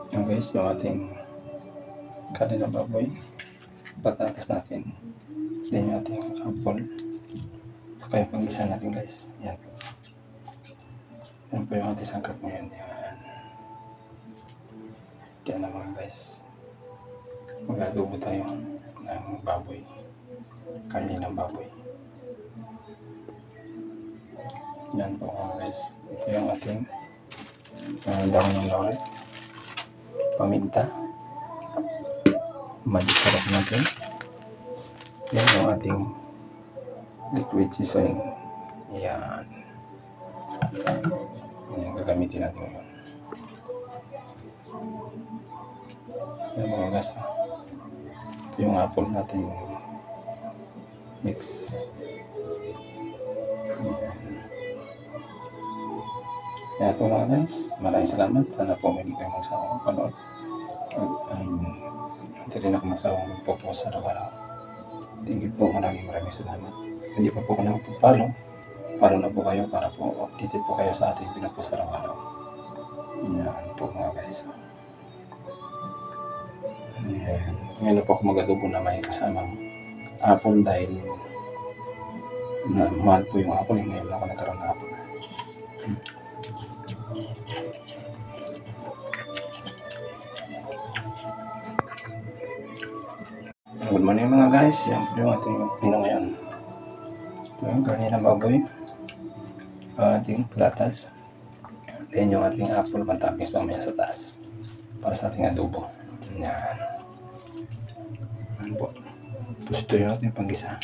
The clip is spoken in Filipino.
Yan guys, yung ating kanin ng baboy, patatas natin, then yung ating apple, saka yung panggisa natin guys. Yan po. Yan po yung ating sangkap ngayon. Yan. Yan na mga guys. Mag-adobo tayo ng baboy. Kanin ng baboy. Yan po mga guys. Ito yung ating dahon ng laurel, paminta, sarap natin. Yan yung ating liquid seasoning. Yan. Yan yung gagamitin natin ngayon. Yan mga guys. Ito yung apple natin mix. Kaya ito mga guys, maraming salamat. Sana po hindi kayo magsawang panood. Hindi rin ako magsawang magpo-post araw-araw. Thank you po, maraming salamat. Hindi pa po ako nakapag-follow, follow na po kayo para po updated po kayo sa ating pinapost araw-araw. Yan po mga guys. Ngayon na po ako mag-adobo na may kasamang apple dahil mahal po yung apple. Ngayon lang ako nagkaroon ng apple. Good morning mga guys. Yan po yung ating menu ngayon. Ito yung karne ng baboy, ating patatas, then yung ating apple matamis mamaya sa taas para sa ating adobo. Yan. Yan po. Tapos ito yung ating panggisa.